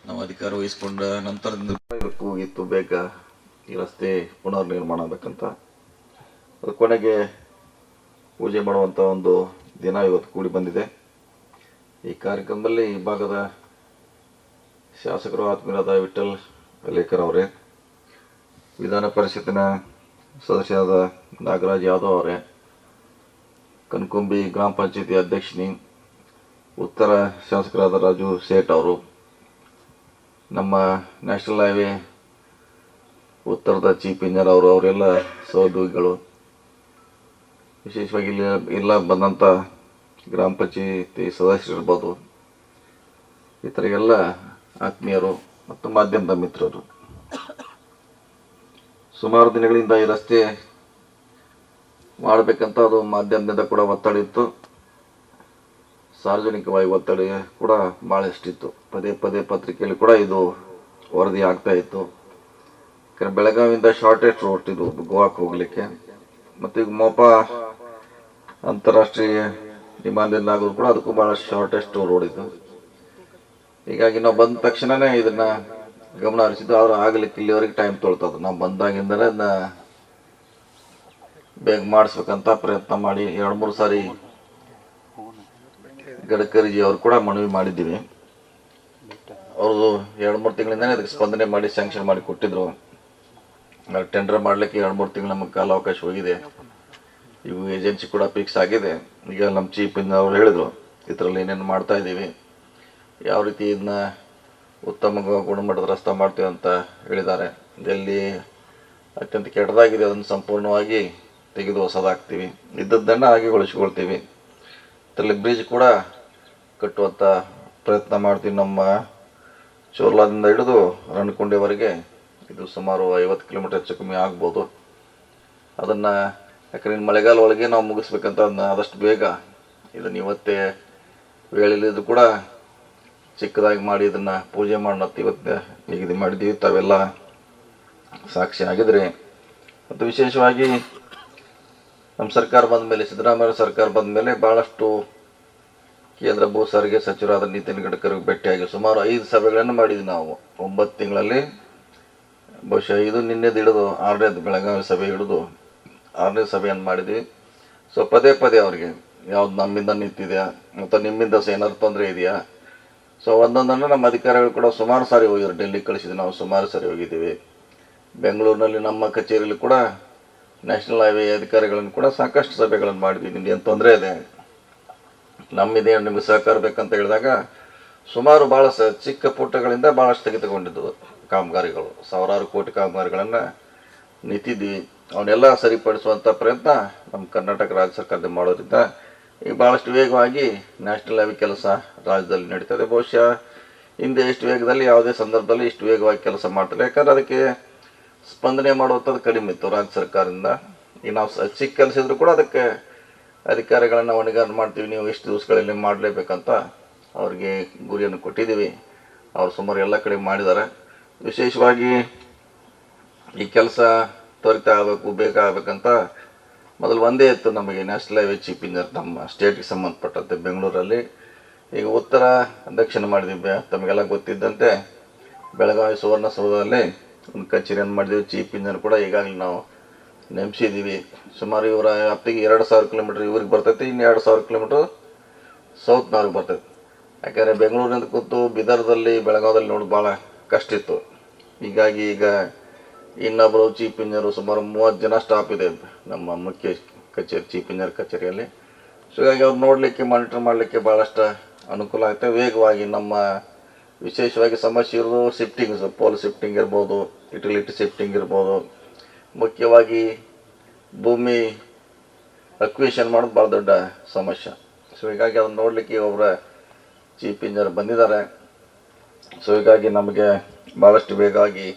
ನಾವು ಅಧಿಕಾರ ವಹಿಸಿಕೊಂಡ ನಂತರದಿಂದ ಹೋಗಿತ್ತು ಬೇಗ ಈ ರಸ್ತೆ ಪುನರ್ ನಿರ್ಮಾಣ ಆಗಬೇಕಂತ. ಅದು ಕೊನೆಗೆ ಪೂಜೆ ಮಾಡುವಂಥ ಒಂದು ದಿನ ಇವತ್ತು ಕೂಡಿ ಬಂದಿದೆ. ಈ ಕಾರ್ಯಕ್ರಮದಲ್ಲಿ ಈ ಭಾಗದ ಶಾಸಕರು ಆತ್ಮೀಯರಾದ ವಿಠಲ್ ಲೇಕರ್ ಅವರೇ, ವಿಧಾನ ಪರಿಷತ್ತಿನ ಸದಸ್ಯರಾದ ನಾಗರಾಜ್ ಯಾದವ್ ಅವರೇ, ಕನಕುಂಬಿ ಗ್ರಾಮ ಪಂಚಾಯತಿ ಅಧ್ಯಕ್ಷಿನಿ ಉತ್ತರ ಶಾಸಕರಾದ ರಾಜು ಸೇಠ್ ಅವರು, ನಮ್ಮ ನ್ಯಾಷನಲ್ ಹೈವೇ ಉತ್ತರದ ಚೀಫ್ ಇಂಜಿನಿಯರ್ ಅವರು, ಅವರೆಲ್ಲ ಸಹೋದ್ಯೋಗಿಗಳು, ವಿಶೇಷವಾಗಿ ಇಲ್ಲ ಬಂದಂಥ ಗ್ರಾಮ ಪಂಚಾಯತಿ ಸದಸ್ಯರಿರ್ಬೋದು, ಇತರ ಎಲ್ಲ ಆತ್ಮೀಯರು ಮತ್ತು ಮಾಧ್ಯಮದ ಮಿತ್ರರು, ಸುಮಾರು ದಿನಗಳಿಂದ ಈ ರಸ್ತೆ ಮಾಡಬೇಕಂತ ಅದು ಮಾಧ್ಯಮದಿಂದ ಕೂಡ ಒತ್ತಡ ಇತ್ತು, ಸಾರ್ವಜನಿಕವಾಗಿ ಒತ್ತಡ ಕೂಡ ಭಾಳಷ್ಟಿತ್ತು. ಪದೇ ಪದೇ ಪತ್ರಿಕೆಯಲ್ಲಿ ಕೂಡ ಇದು ವರದಿ ಆಗ್ತಾ ಇತ್ತು. ಯಾಕಂದರೆ ಬೆಳಗಾವಿಯಿಂದ ಶಾರ್ಟೆಸ್ಟ್ ರೋಡ್ ಇದು ಗೋವಾಕ್ಕೆ ಹೋಗಲಿಕ್ಕೆ, ಮತ್ತು ಈಗ ಮೋಪ ಅಂತಾರಾಷ್ಟ್ರೀಯ ವಿಮಾನದಿಂದ ಆಗೋದು ಕೂಡ ಅದಕ್ಕೂ ಭಾಳ ಶಾರ್ಟೆಸ್ಟ್ ರೋಡ್ ಇದು. ಹೀಗಾಗಿ ನಾವು ಬಂದ ತಕ್ಷಣವೇ ಇದನ್ನು ಗಮನ ಹರಿಸಿದ್ದು, ಆದ್ರೆ ಆಗಲಿಕ್ಕೆ ಇಲ್ಲಿವರೆಗೆ ಟೈಮ್ ತೊಳ್ತದೆ. ನಾವು ಬಂದಾಗಿಂದಲೇ ಅದನ್ನ ಬೇಗ ಮಾಡಿಸ್ಬೇಕಂತ ಪ್ರಯತ್ನ ಮಾಡಿ 2-3 ಸಾರಿ ಗಡ್ಕರಿಜಿ ಅವರು ಕೂಡ ಮನವಿ ಮಾಡಿದ್ದೀವಿ. ಅವ್ರದ್ದು 2-3 ತಿಂಗಳಿಂದನೇ ಅದಕ್ಕೆ ಸ್ಪಂದನೆ ಮಾಡಿ ಸ್ಯಾಂಕ್ಷನ್ ಮಾಡಿ ಕೊಟ್ಟಿದ್ರು. ಟೆಂಡರ್ ಮಾಡಲಿಕ್ಕೆ 2-3 ತಿಂಗಳು ನಮಗೆ ಕಾಲಾವಕಾಶ ಹೋಗಿದೆ. ಇವು ಏಜೆನ್ಸಿ ಕೂಡ ಫಿಕ್ಸ್ ಆಗಿದೆ. ಈಗ ನಮ್ಮ ಚೀಫ್ ಇಂಜಿನಿಯರ್ ಅವರು ಹೇಳಿದರು, ಇದರಲ್ಲಿ ಏನೇನು ಮಾಡ್ತಾ ಇದ್ದೀವಿ, ಯಾವ ರೀತಿ ಇದನ್ನ ಉತ್ತಮ ಗುಣಮಟ್ಟದ ರಸ್ತೆ ಮಾಡ್ತೀವಿ ಅಂತ ಹೇಳಿದ್ದಾರೆ. ಎಲ್ಲಿ ಅತ್ಯಂತ ಕೆಟ್ಟದಾಗಿದೆ ಅದನ್ನು ಸಂಪೂರ್ಣವಾಗಿ ತೆಗೆದು ಹೊಸದಾಗ್ತೀವಿ, ಇದ್ದದ್ದನ್ನು ಹಾಗೆಗೊಳಿಸಿಕೊಳ್ತೀವಿ. ಇದರಲ್ಲಿ ಬ್ರಿಡ್ಜ್ ಕೂಡ ಕಟ್ಟುವಂಥ ಪ್ರಯತ್ನ ಮಾಡ್ತೀವಿ. ನಮ್ಮ ಚೋರ್ಲಾದಿಂದ ಹಿಡಿದು ರಣಕುಂಡೆವರೆಗೆ ಇದು ಸುಮಾರು 50 ಕಿಲೋಮೀಟರ್ ಹೆಚ್ಚು ಕಮ್ಮಿ ಆಗ್ಬೋದು. ಅದನ್ನು ಯಾಕಂದರೆ ಮಳೆಗಾಲ ಒಳಗೆ ನಾವು ಮುಗಿಸ್ಬೇಕಂತ ಅದನ್ನ ಆದಷ್ಟು ಬೇಗ ಇದನ್ನು ಇವತ್ತೇ ವೇಳೆಯಲ್ಲಿದ್ದು ಕೂಡ ಚಿಕ್ಕದಾಗಿ ಮಾಡಿ ಇದನ್ನು ಪೂಜೆ ಮಾಡೋಣ ಇವತ್ತು ನಿಗದಿ ಮಾಡಿದ್ದೀವಿ. ತಾವೆಲ್ಲ ಸಾಕ್ಷಿ ಆಗಿದ್ರೆ. ಮತ್ತು ವಿಶೇಷವಾಗಿ ನಮ್ಮ ಸರ್ಕಾರ ಬಂದ ಮೇಲೆ, ಸಿದ್ದರಾಮಯ್ಯ ಸರ್ಕಾರ ಬಂದ ಮೇಲೆ ಭಾಳಷ್ಟು ಕೇಂದ್ರ ಭೂ ಸಾರಿಗೆ ಸಚಿವರಾದ ನಿತಿನ್ ಗಡ್ಕರಿಗೆ ಭೇಟಿಯಾಗಿ ಸುಮಾರು 5 ಸಭೆಗಳನ್ನು ಮಾಡಿದ್ವಿ ನಾವು 9 ತಿಂಗಳಲ್ಲಿ. ಬಹುಶಃ ಇದು ನಿನ್ನೆದು ಹಿಡಿದು 6ನೇದು ಬೆಳಗಾವಿ ಸಭೆ ಹಿಡಿದು 6ನೇ ಸಭೆಯನ್ನು ಮಾಡಿದ್ವಿ. ಸೊ ಪದೇ ಪದೇ ಅವ್ರಿಗೆ ಯಾವ್ದು ನಮ್ಮಿಂದ ನಿಂತಿದೆಯಾ ಮತ್ತು ನಿಮ್ಮಿಂದ ಏನಾದ್ರು ತೊಂದರೆ ಇದೆಯಾ. ಸೊ ಒಂದೊಂದನ್ನು ನಮ್ಮ ಅಧಿಕಾರಿಗಳು ಕೂಡ ಸುಮಾರು ಸಾರಿ ಹೋಗಿದ್ರು. ಡೆಲ್ಲಿಗೆ ಕಳಿಸಿದ್ವಿ, ನಾವು ಸುಮಾರು ಸಾರಿ ಹೋಗಿದ್ದೀವಿ. ಬೆಂಗಳೂರಿನಲ್ಲಿ ನಮ್ಮ ಕಚೇರಿಯಲ್ಲಿ ಕೂಡ ನ್ಯಾಷನಲ್ ಹೈವೇ ಅಧಿಕಾರಿಗಳನ್ನು ಕೂಡ ಸಾಕಷ್ಟು ಸಭೆಗಳನ್ನು ಮಾಡಿದ್ವಿ. ನಿಮ್ಗೆ ಏನು ತೊಂದರೆ ಇದೆ, ನಮ್ಮಿದೆ, ನಿಮಗೆ ಸಹಕಾರ ಬೇಕಂತ ಹೇಳಿದಾಗ ಸುಮಾರು ಭಾಳ ಚಿಕ್ಕ ಪುಟ್ಟಗಳಿಂದ ಭಾಳಷ್ಟು ಸ್ಥಗಿತಗೊಂಡಿದ್ದು ಕಾಮಗಾರಿಗಳು, ಸಾವಿರಾರು ಕೋಟಿ ಕಾಮಗಾರಿಗಳನ್ನು ನಿಂತಿದ್ವಿ. ಅವನ್ನೆಲ್ಲ ಸರಿಪಡಿಸುವಂಥ ಪ್ರಯತ್ನ ನಮ್ಮ ಕರ್ನಾಟಕ ರಾಜ್ಯ ಸರ್ಕಾರದಿಂದ ಮಾಡೋದ್ರಿಂದ ಈಗ ಭಾಳಷ್ಟು ವೇಗವಾಗಿ ನ್ಯಾಷನಲ್ ಹೈವೇ ಕೆಲಸ ರಾಜ್ಯದಲ್ಲಿ ನಡೀತದೆ. ಬಹುಶಃ ಹಿಂದೆ ಇಷ್ಟು ವೇಗದಲ್ಲಿ ಯಾವುದೇ ಸಂದರ್ಭದಲ್ಲಿ ಇಷ್ಟು ವೇಗವಾಗಿ ಕೆಲಸ ಮಾಡ್ತಾರೆ. ಯಾಕಂದರೆ ಅದಕ್ಕೆ ಸ್ಪಂದನೆ ಮಾಡುವಂಥದ್ದು ಕಡಿಮೆ ಇತ್ತು ರಾಜ್ಯ ಸರ್ಕಾರದಿಂದ. ಈಗ ನಾವು ಚಿಕ್ಕ ಕೆಲಸ ಇದ್ರೂ ಕೂಡ ಅದಕ್ಕೆ ಅಧಿಕಾರಿಗಳನ್ನು ಹೊಣೆಗಾರ ಮಾಡ್ತೀವಿ, ನೀವು ಇಷ್ಟು ದಿವಸಗಳಲ್ಲಿ ಮಾಡಲೇಬೇಕಂತ ಅವ್ರಿಗೆ ಗುರಿಯನ್ನು ಕೊಟ್ಟಿದ್ದೀವಿ. ಅವ್ರು ಸುಮಾರು ಎಲ್ಲ ಕಡೆ ಮಾಡಿದ್ದಾರೆ. ವಿಶೇಷವಾಗಿ ಈ ಕೆಲಸ ತ್ವರಿತ ಆಗಬೇಕು, ಬೇಗ ಆಗಬೇಕಂತ ಮೊದಲು ಒಂದೇ ಇತ್ತು ನಮಗೆ ನ್ಯಾಷನಲ್ ಹೈವೇ ಚೀಫ್ ಇಂಜಿನಿಯರ್ ನಮ್ಮ ಸ್ಟೇಟ್ಗೆ ಸಂಬಂಧಪಟ್ಟಂತೆ ಬೆಂಗಳೂರಲ್ಲಿ. ಈಗ ಉತ್ತರ ದಕ್ಷಿಣ ಮಾಡಿದ್ವಿ. ತಮಗೆಲ್ಲ ಗೊತ್ತಿದ್ದಂತೆ ಬೆಳಗಾವಿ ಸುವರ್ಣಸೌಧದಲ್ಲಿ ಒಂದು ಕಚೇರಿಯನ್ನು ಮಾಡಿದ್ದೀವಿ. ಚೀಫ್ ಇಂಜಿನಿಯರ್ ಕೂಡ ಈಗಾಗಲೇ ನಾವು ನೇಮಿಸಿದ್ದೀವಿ. ಸುಮಾರು ಇವರ ವ್ಯಾಪ್ತಿಗೆ 2,000 ಕಿಲೋಮೀಟ್ರ್ ಇವ್ರಿಗೆ ಬರ್ತೈತಿ, ಇನ್ನು 2,000 ಕಿಲೋಮೀಟ್ರ್ ಸೌತ್ನವ್ರಿಗೆ ಬರ್ತೈತಿ. ಯಾಕಂದರೆ ಬೆಂಗಳೂರಿನಿಂದ ಕೂತು ಬೀದರ್ದಲ್ಲಿ ಬೆಳಗಾವಿದಲ್ಲಿ ನೋಡೋದು ಭಾಳ ಕಷ್ಟ ಇತ್ತು. ಹೀಗಾಗಿ ಈಗ ಇನ್ನೊಬ್ಬರು ಚೀಫ್ ಇಂಜಿನಿಯರು ಸುಮಾರು 30 ಜನ ಸ್ಟಾಫ್ ಇದೆ ನಮ್ಮ ಮುಖ್ಯ ಕಚೇರಿ ಚೀಫ್ ಇಂಜಿನಿಯರ್ ಕಚೇರಿಯಲ್ಲಿ. ಸೊ ಹೀಗಾಗಿ ಅವ್ರು ನೋಡಲಿಕ್ಕೆ ಮಾನಿಟರ್ ಮಾಡಲಿಕ್ಕೆ ಭಾಳಷ್ಟು ಅನುಕೂಲ ಆಗುತ್ತೆ. ವೇಗವಾಗಿ ನಮ್ಮ ವಿಶೇಷವಾಗಿ ಸಮಸ್ಯೆ ಇರೋದು ಶಿಫ್ಟಿಂಗ್, ಪೋಲ್ ಶಿಫ್ಟಿಂಗ್ ಇರ್ಬೋದು, ಯುಟಿಲಿಟಿ ಶಿಫ್ಟಿಂಗ್ ಇರ್ಬೋದು, ಮುಖ್ಯವಾಗಿ ಭೂಮಿ ಅಕ್ವಿಷನ್ ಮಾಡೋದು ಭಾಳ ದೊಡ್ಡ ಸಮಸ್ಯೆ. ಸೊ ಹೀಗಾಗಿ ಅದನ್ನು ನೋಡಲಿಕ್ಕೆ ಒಬ್ಬರ ಚೀಫ್ ಇಂಜಿನಿಯರ್ ಬಂದಿದ್ದಾರೆ. ಸೊ ಹೀಗಾಗಿ ನಮಗೆ ಭಾಳಷ್ಟು ವೇಗವಾಗಿ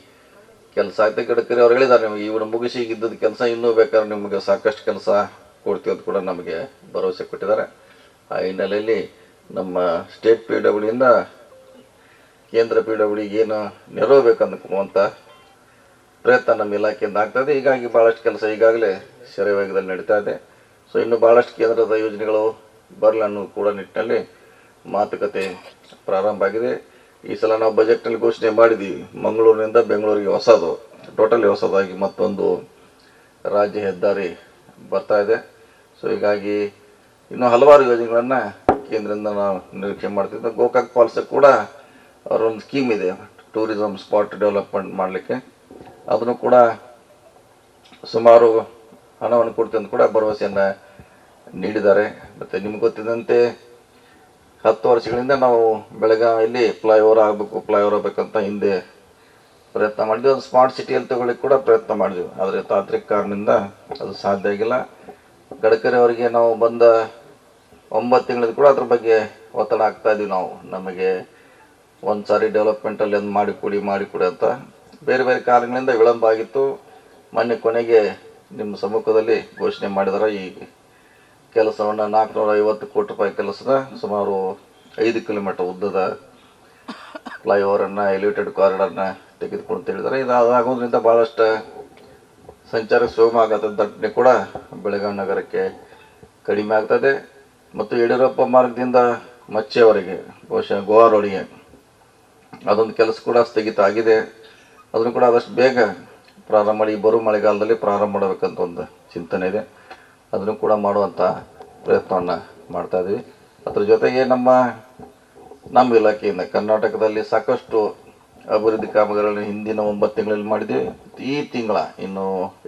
ಕೆಲಸ ಆಯ್ತು. ಗಡ್ಕರಿ ಅವ್ರು ಹೇಳಿದ್ದಾರೆ, ನಿಮಗೆ ಇವರು ಮುಗಿಸಿ ಇದ್ದದ್ದು ಕೆಲಸ ಇನ್ನೂ ಬೇಕಾದ್ರೆ ನಿಮಗೆ ಸಾಕಷ್ಟು ಕೆಲಸ ಕೊಡ್ತೀವಿ ಅಂತ ಕೂಡ ನಮಗೆ ಭರವಸೆ ಕೊಟ್ಟಿದ್ದಾರೆ. ಆ ಹಿನ್ನೆಲೆಯಲ್ಲಿ ನಮ್ಮ ಸ್ಟೇಟ್ PWD ಕೇಂದ್ರ PWDಗೆ ಏನು ನೆರವು ಬೇಕಂತ ಪ್ರಯತ್ನ ನಮ್ಮ ಇಲಾಖೆಯಿಂದ ಆಗ್ತಾಯಿದೆ. ಹೀಗಾಗಿ ಭಾಳಷ್ಟು ಕೆಲಸ ಈಗಾಗಲೇ ಶರವೇಗದಲ್ಲಿ ನಡೀತಾ ಇದೆ. ಸೊ ಇನ್ನು ಭಾಳಷ್ಟು ಕೇಂದ್ರದ ಯೋಜನೆಗಳು ಬರಲಿ ಅನ್ನೋ ಕೂಡ ನಿಟ್ಟಿನಲ್ಲಿ ಮಾತುಕತೆ ಪ್ರಾರಂಭ ಆಗಿದೆ. ಈ ಸಲ ನಾವು ಬಜೆಟ್ನಲ್ಲಿ ಘೋಷಣೆ ಮಾಡಿದ್ದೀವಿ, ಮಂಗಳೂರಿನಿಂದ ಬೆಂಗಳೂರಿಗೆ ಹೊಸದು, ಟೋಟಲಿ ಹೊಸದಾಗಿ ಮತ್ತೊಂದು ರಾಜ್ಯ ಹೆದ್ದಾರಿ ಬರ್ತಾ ಇದೆ. ಸೊ ಹೀಗಾಗಿ ಇನ್ನೂ ಹಲವಾರು ಯೋಜನೆಗಳನ್ನು ಕೇಂದ್ರದಿಂದ ನಾವು ನಿರೀಕ್ಷೆ ಮಾಡ್ತಿದ್ದೆ. ಗೋಕಾಕ್ ಫಾಲ್ಸ್ ಕೂಡ ಅವರೊಂದು ಸ್ಕೀಮ್ ಇದೆ, ಟೂರಿಸಮ್ ಸ್ಪಾಟ್ ಡೆವಲಪ್ಮೆಂಟ್ ಮಾಡಲಿಕ್ಕೆ. ಅದನ್ನು ಕೂಡ ಸುಮಾರು ಹಣವನ್ನು ಕೊಡ್ತೀವಿ ಅಂತ ಕೂಡ ಭರವಸೆಯನ್ನು ನೀಡಿದ್ದಾರೆ. ಮತ್ತು ನಿಮ್ಗೆ ಗೊತ್ತಿದ್ದಂತೆ 10 ವರ್ಷಗಳಿಂದ ನಾವು ಬೆಳಗಾವಿಯಲ್ಲಿ ಫ್ಲೈಓವರ್ ಆಗಬೇಕಂತ ಹಿಂದೆ ಪ್ರಯತ್ನ ಮಾಡಿದ್ವಿ. ಅದು ಸ್ಮಾರ್ಟ್ ಸಿಟಿಯಲ್ಲಿ ತಗೊಳ್ಳಿಕ್ಕೆ ಕೂಡ ಪ್ರಯತ್ನ ಮಾಡಿದ್ವಿ, ಆದರೆ ತಾಂತ್ರಿಕ ಕಾರಣದಿಂದ ಅದು ಸಾಧ್ಯ ಆಗಿಲ್ಲ. ಗಡ್ಕರಿ ಅವರಿಗೆ ನಾವು ಬಂದ 9 ತಿಂಗಳಿಂದ ಕೂಡ ಅದ್ರ ಬಗ್ಗೆ ಒತ್ತಡ ಆಗ್ತಾ ಇದ್ವಿ. ನಾವು ನಮಗೆ ಒಂದು ಸಾರಿ ಡೆವಲಪ್ಮೆಂಟಲ್ಲಿ ಒಂದು ಮಾಡಿಕೊಡಿ ಅಂತ ಬೇರೆ ಬೇರೆ ಕಾರಣಗಳಿಂದ ವಿಳಂಬ ಆಗಿತ್ತು. ಮೊನ್ನೆ ಕೊನೆಗೆ ನಿಮ್ಮ ಸಮ್ಮುಖದಲ್ಲಿ ಘೋಷಣೆ ಮಾಡಿದಾರೆ ಈ ಕೆಲಸವನ್ನು 450 ಕೋಟಿ ರೂಪಾಯಿ ಕೆಲಸದ ಸುಮಾರು 5 ಕಿಲೋಮೀಟರ್ ಉದ್ದದ ಫ್ಲೈಓವರನ್ನು, ಎಲಿವೇಟೆಡ್ ಕಾರಿಡಾರ್ನ ತೆಗೆದುಕೊಂಡು ಅಂತ ಹೇಳಿದ್ದಾರೆ. ಇದು ಆಗೋದ್ರಿಂದ ಭಾಳಷ್ಟು ಸಂಚಾರ ಸುಗಮ ಆಗತ್ತೆ, ದಟ್ಟಣೆ ಕೂಡ ಬೆಳಗಾವಿ ನಗರಕ್ಕೆ ಕಡಿಮೆ ಆಗ್ತದೆ. ಮತ್ತು ಯಡಿಯೂರಪ್ಪ ಮಾರ್ಗದಿಂದ ಮಚ್ಚೆವರೆಗೆ ಬಹುಶಃ ಗೋವಾ ರೋಡಿಗೆ ಅದೊಂದು ಕೆಲಸ ಕೂಡ ಸ್ಥಗಿತ ಆಗಿದೆ. ಅದನ್ನು ಕೂಡ ಆದಷ್ಟು ಬೇಗ ಪ್ರಾರಂಭ ಮಾಡಿ ಬರೋ ಮಳೆಗಾಲದಲ್ಲಿ ಪ್ರಾರಂಭ ಮಾಡಬೇಕಂತ ಒಂದು ಚಿಂತನೆ ಇದೆ. ಅದನ್ನು ಕೂಡ ಮಾಡುವಂಥ ಪ್ರಯತ್ನವನ್ನು ಮಾಡ್ತಾಯಿದ್ವಿ. ಅದ್ರ ಜೊತೆಗೆ ನಮ್ಮ ಇಲಾಖೆಯಿಂದ ಕರ್ನಾಟಕದಲ್ಲಿ ಸಾಕಷ್ಟು ಅಭಿವೃದ್ಧಿ ಕಾಮಗಾರಿಗಳನ್ನು ಹಿಂದಿನ 9 ತಿಂಗಳಲ್ಲಿ ಮಾಡಿದ್ವಿ. ಈ ತಿಂಗಳ ಇನ್ನು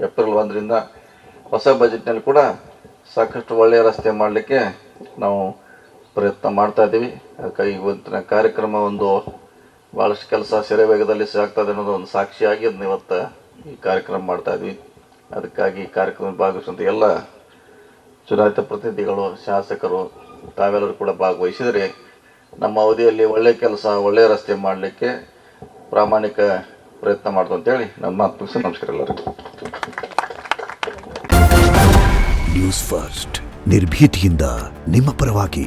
ಏಪ್ರಿಲ್ 1ರಿಂದ ಹೊಸ ಬಜೆಟ್ನಲ್ಲಿ ಕೂಡ ಸಾಕಷ್ಟು ಒಳ್ಳೆಯ ರಸ್ತೆ ಮಾಡಲಿಕ್ಕೆ ನಾವು ಪ್ರಯತ್ನ ಮಾಡ್ತಾಯಿದ್ದೀವಿ. ಅದಕ್ಕಾಗಿ ಇವತ್ತಿನ ಕಾರ್ಯಕ್ರಮ ಒಂದು ಭಾಳಷ್ಟು ಕೆಲಸ ಸೆರೆ ವೇಗದಲ್ಲಿ ಆಗ್ತದೆ ಅನ್ನೋದು ಒಂದು ಸಾಕ್ಷಿಯಾಗಿ ಅದನ್ನ ಇವತ್ತು ಈ ಕಾರ್ಯಕ್ರಮ ಮಾಡ್ತಾಯಿದ್ವಿ. ಅದಕ್ಕಾಗಿ ಈ ಕಾರ್ಯಕ್ರಮದಲ್ಲಿ ಭಾಗವಹಿಸುವಂಥ ಎಲ್ಲ ಚುನಾಯಿತ ಪ್ರತಿನಿಧಿಗಳು, ಶಾಸಕರು ತಾವೆಲ್ಲರೂ ಕೂಡ ಭಾಗವಹಿಸಿದರೆ ನಮ್ಮ ಅವಧಿಯಲ್ಲಿ ಒಳ್ಳೆಯ ಕೆಲಸ, ಒಳ್ಳೆಯ ರಸ್ತೆ ಮಾಡಲಿಕ್ಕೆ ಪ್ರಾಮಾಣಿಕ ಪ್ರಯತ್ನ ಮಾಡ್ತು ಅಂತೇಳಿ ನನ್ನ ಮಾತು ಮುಗಿಸಿ ನಮಸ್ಕಾರ ಎಲ್ಲರಿಗೂ. ನ್ಯೂಸ್ ಫಸ್ಟ್ ನಿರ್ಭೀತಿಯಿಂದ ನಿಮ್ಮ ಪರವಾಗಿ.